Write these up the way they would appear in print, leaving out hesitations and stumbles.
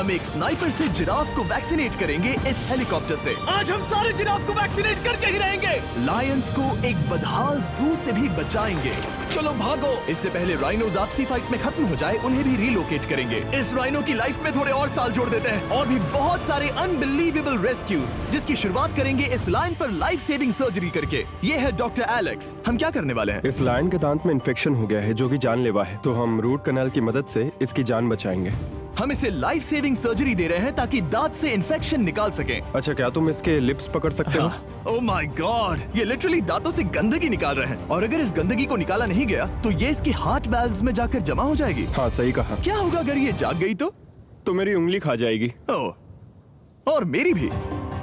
हम एक स्नाइपर से जिराफ को वैक्सीनेट करेंगे इस हेलीकॉप्टर से। आज हम सारे जिराफ को वैक्सीनेट करके ही रहेंगे। लायंस को एक बदहाल जू से भी बचाएंगे। चलो भागो। इससे पहले राइनोज आपसी फाइट में खत्म हो जाए, उन्हें भी रिलोकेट करेंगे। इस राइनो की लाइफ में थोड़े और साल जोड़ देते हैं और भी बहुत सारे अनबिलीवेबल रेस्क्यूज, जिसकी शुरुआत करेंगे इस लायन पर लाइफ सेविंग सर्जरी करके। ये है डॉक्टर एलेक्स। हम क्या करने वाले हैं? इस लायन के दांत में इन्फेक्शन हो गया है जो कि जानलेवा है, तो हम रूट कैनाल की मदद से इसकी जान बचाएंगे। हम इसे लाइफ सेविंग सर्जरी दे रहे हैं ताकि दांत से इन्फेक्शन निकाल सकें। अच्छा, क्या तुम इसके लिप्स पकड़ सकते हो? ओह माय गॉड, ये लिटरली दांतों से गंदगी निकाल रहे हैं और अगर इस गंदगी को निकाला नहीं गया तो ये इसकी हार्ट वाल्व्स में जाकर जमा हो जाएगी। हाँ, सही कहा। क्या होगा अगर ये जाग गई तो मेरी उंगली खा जाएगी। ओह, और मेरी भी।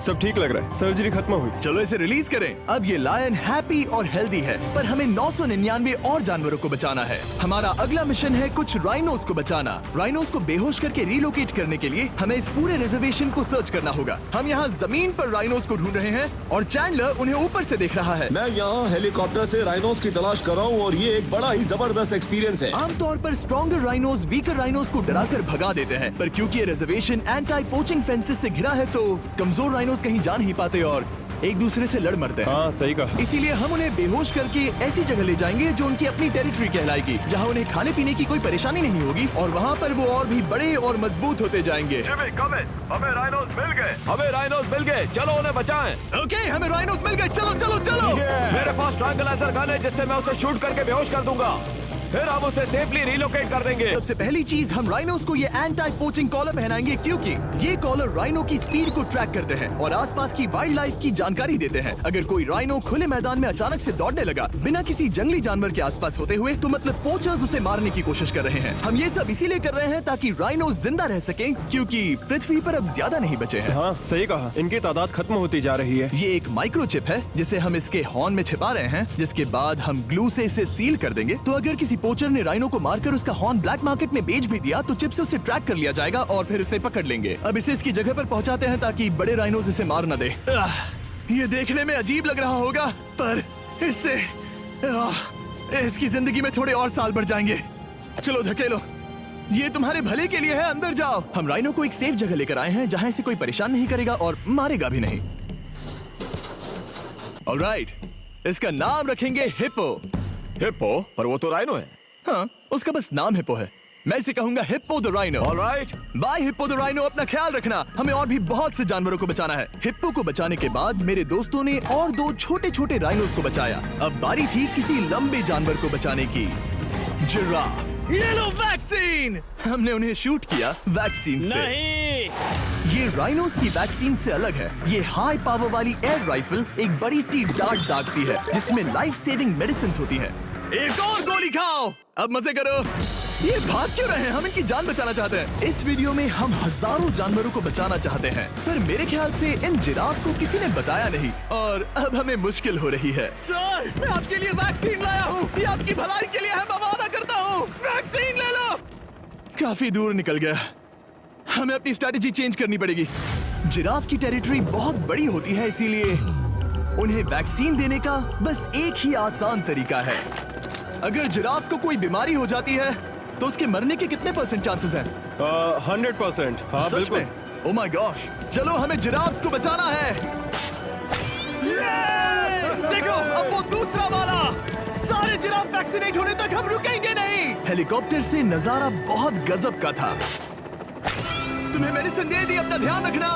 सब ठीक लग रहा है, सर्जरी खत्म हुई। चलो इसे रिलीज करें। अब ये लायन हैप्पी और हेल्दी है, पर हमें 999 और जानवरों को बचाना है। हमारा अगला मिशन है कुछ राइनोस को बचाना। राइनोस को बेहोश करके रिलोकेट करने के लिए हमें इस पूरे रिजर्वेशन को सर्च करना होगा। हम यहाँ जमीन पर राइनोस को ढूंढ रहे हैं और चैंडलर उन्हें ऊपर से देख रहा है। मैं यहाँ हेलीकॉप्टर से राइनोस की तलाश कर रहा हूँ और ये एक बड़ा ही जबरदस्त एक्सपीरियंस है। आमतौर पर स्ट्रॉन्गर राइनोस वीकर राइनोस को डराकर भगा देते हैं, पर क्योंकि ये रिजर्वेशन एंटी पोचिंग फेंसेस से घिरा है तो कमजोर राइनोस कहीं जा नहीं पाते और एक दूसरे से लड़ मरते हैं। हाँ, सही कहा। इसीलिए हम उन्हें बेहोश करके ऐसी जगह ले जाएंगे जो उनकी अपनी टेरिटरी कहलाएगी, जहाँ उन्हें खाने पीने की कोई परेशानी नहीं होगी और वहाँ पर वो और भी बड़े और मजबूत होते जाएंगे। हमें राइनोस मिल गए। हमें राइनोस मिल गए, चलो उन्हें बचाएं। ओके, हमें राइनोस मिल गए। चलो चलो चलो। मेरे पास ट्रैंगलाइजर गन है जिससे मैं उसे शूट करके बेहोश कर दूंगा, फिर हम उसे सेफली रिलोकेट कर देंगे। सबसे पहली चीज, हम राइनोस को ये एंटी पोचिंग कॉलर पहनाएंगे क्योंकि ये कॉलर राइनो की स्पीड को ट्रैक करते हैं और आसपास की वाइल्ड लाइफ की जानकारी देते हैं। अगर कोई राइनो खुले मैदान में अचानक से दौड़ने लगा बिना किसी जंगली जानवर के आसपास होते हुए, तो मतलब पोचर्स उसे मारने की कोशिश कर रहे हैं। हम ये सब इसीलिए कर रहे हैं ताकि राइनो जिंदा रह सकें, क्योंकि पृथ्वी पर अब ज्यादा नहीं बचे हैं। हाँ, सही कहा। इनकी तादाद खत्म होती जा रही है। ये एक माइक्रोचिप है जिसे हम इसके हॉर्न में छिपा रहे हैं, जिसके बाद हम ग्लू से इसे सील कर देंगे। तो अगर किसी पोचर ने राइनो को मारकर उसका हॉर्न ब्लैक मार्केट में बेच भी दिया तो चिप से उसे ट्रैक कर लिया जाएगा और फिर उसे पकड़ लेंगे। अब इसे इसकी जगह पर पहुंचाते हैं ताकि बड़े राइनोस इसे मार न दे। ये देखने में अजीब लग रहा होगा, पर इससे इसकी जिंदगी में थोड़े और साल बढ़ जाएंगे। चलो धकेलो, ये तुम्हारे भले के लिए है। अंदर जाओ। हम राइनो को एक सेफ जगह लेकर आए हैं जहाँ इसे कोई परेशान नहीं करेगा और मारेगा भी नहीं। ऑलराइट, इसका नाम रखेंगे हिप्पो। हिप्पो? पर वो तो राइनो है। हाँ, उसका बस नाम हिप्पो है। मैं इसे कहूंगा hippo the rhino. Alright, bye hippo the rhino. अपना ख्याल रखना, हमें और भी बहुत से जानवरों को बचाना है। हिप्पो को बचाने के बाद मेरे दोस्तों ने और 2 छोटे छोटे राइनोस को बचाया। अब बारी थी किसी लंबे जानवर को बचाने की। जिराफ। ये लो वैक्सीन। हमने उन्हें शूट किया वैक्सीन से। नहीं, ये राइनोस की वैक्सीन से अलग है। ये हाई पावर वाली एयर राइफल एक बड़ी सी डार्ट दागती है जिसमें लाइफ सेविंग मेडिसिन होती है। एक और गोली खाओ, अब मजे करो। ये भाग क्यों रहे हैं? हम इनकी जान बचाना चाहते हैं। इस वीडियो में हम हजारों जानवरों को बचाना चाहते हैं, पर मेरे ख्याल से इन जिराफ को किसी ने बताया नहीं और अब हमें मुश्किल हो रही है। सर, मैं आपके लिए वैक्सीन लाया हूँ। ये आपकी भलाई के लिए है, मैं वादा करता हूँ। वैक्सीन ले लो। काफी दूर निकल गया, हमें अपनी स्ट्रैटेजी चेंज करनी पड़ेगी। जिराफ की टेरिटरी बहुत बड़ी होती है, इसीलिए उन्हें वैक्सीन देने का बस एक ही आसान तरीका है। अगर जिराफ को कोई बीमारी हो जाती है तो उसके मरने के कितने % चांसेस हैं? 100%। हाँ, सच बिल्कुल। में? ओह माय गॉश, चलो हमें जिराफ्स को बचाना है। देखो, अब वो दूसरा वाला। सारे जिराफ वैक्सीनेट होने तक हम रुकेंगे नहीं। हेलीकॉप्टर से नजारा बहुत गजब का था। तुम्हें मेडिसिन दे दी, अपना ध्यान रखना।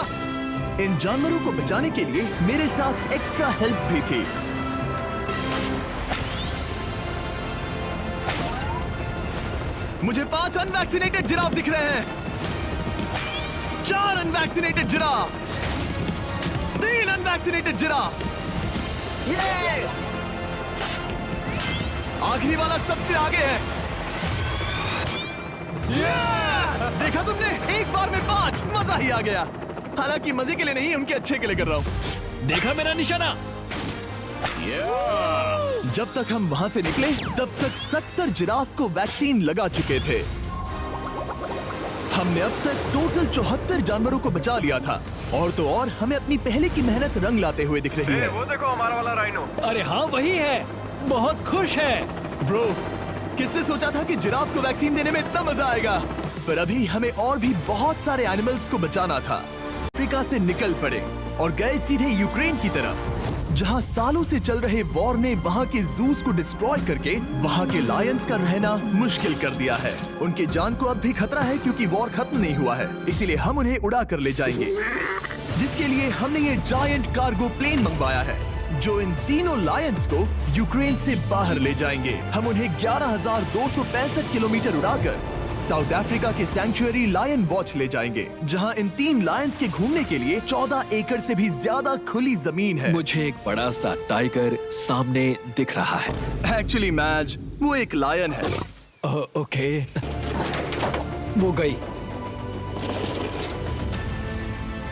इन जानवरों को बचाने के लिए मेरे साथ एक्स्ट्रा हेल्प भी थी। मुझे 5 अनवैक्सीनेटेड जिराफ दिख रहे हैं। 4 अनवैक्सीनेटेड जिराफ, 3 अनवैक्सीनेटेड जिराफ। ये आखिरी वाला सबसे आगे है। देखा तुमने, एक बार में 5। मजा ही आ गया। हालांकि मजे के लिए नहीं, उनके अच्छे के लिए कर रहा हूँ। देखा मेरा निशाना? जब तक हम वहां से निकले तब तक 70 जिराफ को वैक्सीन लगा चुके थे। हमने अब तक टोटल 74 जानवरों को बचा लिया था और तो और हमें अपनी पहले की मेहनत रंग लाते हुए दिख रही है। वो देखो हमारा वाला राइनो। अरे हाँ, वही है। बहुत खुश है। ब्रो, किसने सोचा था कि जिराफ को वैक्सीन देने में इतना मजा आएगा? पर अभी हमें और भी बहुत सारे एनिमल्स को बचाना था। अफ्रीका से निकल पड़े और गए सीधे यूक्रेन की तरफ, जहां सालों से चल रहे वॉर ने वहां के जूस को डिस्ट्रॉय करके वहां के लायंस का रहना मुश्किल कर दिया है। उनके जान को अब भी खतरा है क्योंकि वॉर खत्म नहीं हुआ है, इसीलिए हम उन्हें उड़ा कर ले जाएंगे, जिसके लिए हमने ये जायंट कार्गो प्लेन मंगवाया है जो इन तीनों लायंस को यूक्रेन से बाहर ले जाएंगे। हम उन्हें 11,265 किलोमीटर उड़ाकर साउथ अफ्रीका के सैंक्चुअरी लायन वॉच ले जाएंगे, जहां इन 3 लायंस के घूमने के लिए 14 एकड़ से भी ज्यादा खुली जमीन है। मुझे एक बड़ा सा टाइगर सामने दिख रहा है। एक्चुअली मैच वो एक लायन है। ओके, वो गई।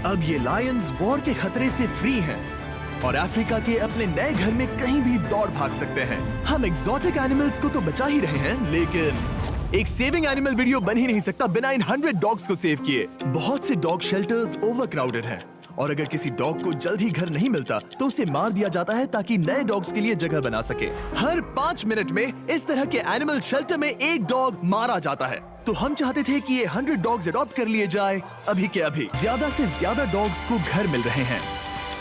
अब ये लायंस वॉर के खतरे से फ्री हैं और अफ्रीका के अपने नए घर में कहीं भी दौड़ भाग सकते हैं। हम एक्सोटिक एनिमल्स को तो बचा ही रहे हैं, लेकिन एक सेविंग एनिमल वीडियो बन ही नहीं सकता बिना इन 100 डॉग्स को सेव किए। बहुत से डॉग शेल्टर्स ओवरक्राउडेड हैं और अगर किसी डॉग को जल्द ही घर नहीं मिलता तो उसे मार दिया जाता है ताकि नए डॉग्स के लिए जगह बना सके। हर 5 मिनट में इस तरह के एनिमल शेल्टर में एक डॉग मारा जाता है। तो हम चाहते थे कि ये 100 डॉग्स अडॉप्ट कर लिए जाए अभी के अभी। ज्यादा से ज्यादा डॉग्स को घर मिल रहे हैं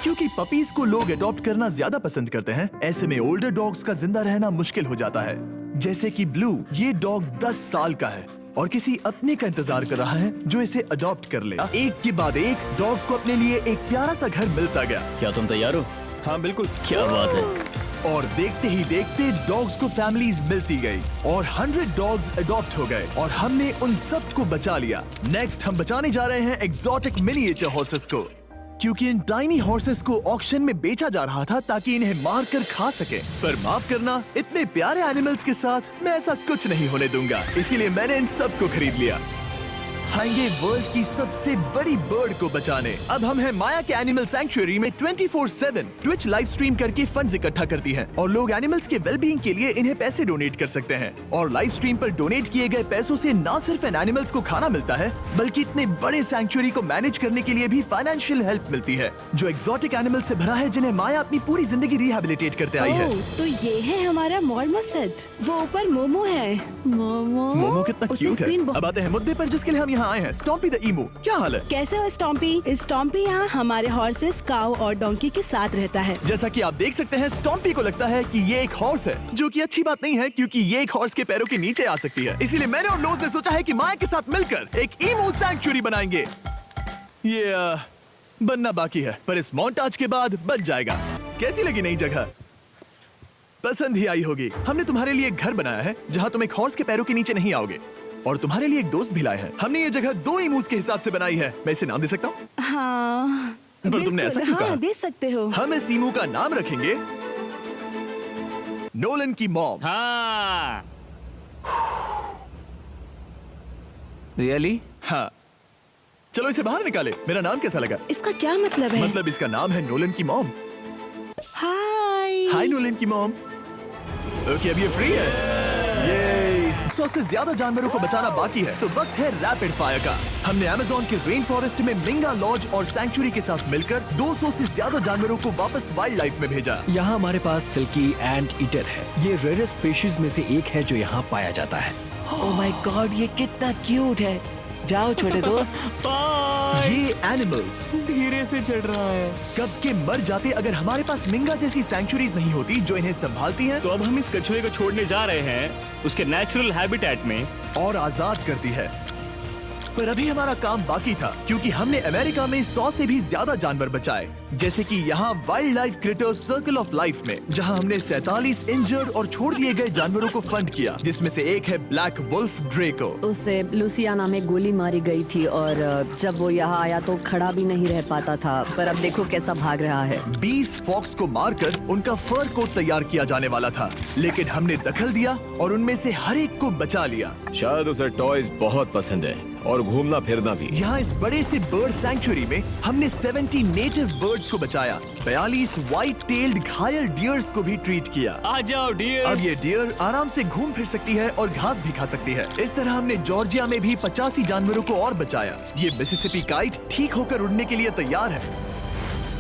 क्योंकि पपीज को लोग अडॉप्ट करना ज्यादा पसंद करते हैं। ऐसे में ओल्डर डॉग्स का जिंदा रहना मुश्किल हो जाता है, जैसे कि ब्लू। ये डॉग 10 साल का है और किसी अपने का इंतजार कर रहा है जो इसे अडॉप्ट कर ले। एक के बाद एक डॉग्स को अपने लिए एक प्यारा सा घर मिलता गया। क्या तुम तैयार हो? हाँ बिल्कुल। क्या बात है। और देखते ही देखते डॉग्स को फैमिलीज मिलती गई और 100 डॉग्स अडॉप्ट हो गए और हमने उन सब को बचा लिया। नेक्स्ट हम बचाने जा रहे हैं एक्सोटिक मिनिएचर हॉर्सेस को, क्योंकि इन टाइनी हॉर्सेस को ऑक्शन में बेचा जा रहा था ताकि इन्हें मार कर खा सके। पर माफ करना, इतने प्यारे एनिमल्स के साथ मैं ऐसा कुछ नहीं होने दूंगा, इसीलिए मैंने इन सब को खरीद लिया। आएंगे वर्ल्ड की सबसे बड़ी बर्ड को बचाने। अब हम हैं माया के एनिमल सैंक्चुअरी में 24/7 ट्विच लाइव स्ट्रीम करके फंड्स इकट्ठा करती है और लोग एनिमल्स के वेलबींग के लिए इन्हें पैसे डोनेट कर सकते हैं। और लाइव स्ट्रीम पर डोनेट किए गए पैसों से न सिर्फ इन एनिमल्स को खाना मिलता है, बल्कि इतने बड़े सैंक्चुअरी को मैनेज करने के लिए भी फाइनेंशियल हेल्प मिलती है, जो एक्सोटिक एनिमल से भरा है जिन्हें माया अपनी पूरी जिंदगी रिहेबिलिटेट करते आई है। तो ये है हमारा मॉर्मोसेट। वो ऊपर मोमो है। मोमो कितना उसकी क्यूट है। स्क्रीन अब आते हैं मुद्दे पर जिसके लिए हम यहाँ आए हैं, स्टॉम्पी द ईमू। क्या हाल है? कैसे हो स्टॉम्पी? स्टॉम्पी यहाँ हमारे हॉर्सेस, काऊ और डोंकी के साथ रहता है। जैसा कि आप देख सकते हैं, स्टॉम्पी को लगता है कि ये एक हॉर्स है, जो कि अच्छी बात नहीं है क्योंकि ये एक हॉर्स के पैरों के नीचे आ सकती है। इसीलिए मैंने और लोज ने सोचा है कि माया के साथ मिलकर एक ईमू सैंक्चुअरी बनाएंगे। ये बनना बाकी है, पर इस मोन्टाज के बाद बन जाएगा। कैसी लगी नई जगह? पसंद ही आई होगी। हमने तुम्हारे लिए एक घर बनाया है जहाँ तुम एक हॉर्स के पैरों के नीचे नहीं आओगे, और तुम्हारे लिए एक दोस्त भी लाए हैं। हमने ये जगह 2 ईमूस के हिसाब से बनाई है। मैं इसे नाम दे सकता हूँ? हाँ, पर तुमने ऐसा क्यों कहा? हाँ, दे सकते हो। हम इस ईमू का नाम रखेंगे नोलन की मॉम। हाँ। रियली? हाँ, चलो इसे बाहर निकाले। मेरा नाम कैसा लगा? इसका क्या मतलब है? मतलब इसका नाम है नोलन की मॉम। हाय नोलन की मॉम। ओके, अब ये फ्री है। ये 100 से ज्यादा जानवरों को बचाना बाकी है, तो वक्त है रैपिड फायर का। हमने अमेज़न के रेन फॉरेस्ट में मिंगा लॉज और सैंक्चुअरी के साथ मिलकर 200 से ज्यादा जानवरों को वापस वाइल्ड लाइफ में भेजा। यहाँ हमारे पास सिल्की एंट ईटर है। ये रेयरेस्ट स्पीशीज में से एक है जो यहाँ पाया जाता है। ओह माय गॉड, ये कितना क्यूट है। जाओ छोटे दोस्त। ये एनिमल्स धीरे से चढ़ रहा है। कब के मर जाते अगर हमारे पास मिंगा जैसी सैंक्चुरीज नहीं होती जो इन्हें संभालती हैं तो अब हम इस कछुए को छोड़ने जा रहे हैं उसके नेचुरल हैबिटेट में और आजाद करती है। पर अभी हमारा काम बाकी था, क्योंकि हमने अमेरिका में 100 से भी ज्यादा जानवर बचाए, जैसे कि यहाँ wild life creators circle of life में, जहाँ हमने 47 इंजर्ड और छोड़ दिए गए जानवरों को फंड किया, जिसमें से एक है ब्लैक वुल्फ ड्रेको। उसे लुसियाना में गोली मारी गई थी और जब वो यहाँ आया तो खड़ा भी नहीं रह पाता था, पर अब देखो कैसा भाग रहा है। 20 फॉक्स को मारकर उनका फर कोट तैयार किया जाने वाला था, लेकिन हमने दखल दिया और उनमें से हर एक को बचा लिया। शायद उसे टॉयज बहुत पसंद है और घूमना फिरना भी। यहाँ इस बड़े से बर्ड सैंक्चुरी में हमने 70 नेटिव बर्ड्स को बचाया, 42 व्हाइट टेल्ड घायल डियर्स को भी ट्रीट किया। आ जाओ डियर। अब ये डियर आराम से घूम फिर सकती है और घास भी खा सकती है। इस तरह हमने जॉर्जिया में भी 85 जानवरों को और बचाया। ये मिसिसिपी काइट ठीक होकर उड़ने के लिए तैयार है,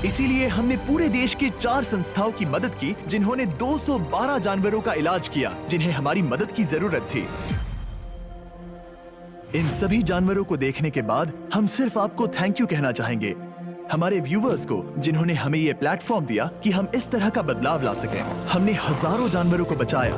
इसीलिए हमने पूरे देश के 4 संस्थाओं की मदद की जिन्होंने 212 जानवरों का इलाज किया जिन्हें हमारी मदद की जरूरत थी। इन सभी जानवरों को देखने के बाद हम सिर्फ आपको थैंक यू कहना चाहेंगे, हमारे व्यूवर्स को जिन्होंने हमें ये प्लेटफॉर्म दिया कि हम इस तरह का बदलाव ला सकें। हमने हजारों जानवरों को बचाया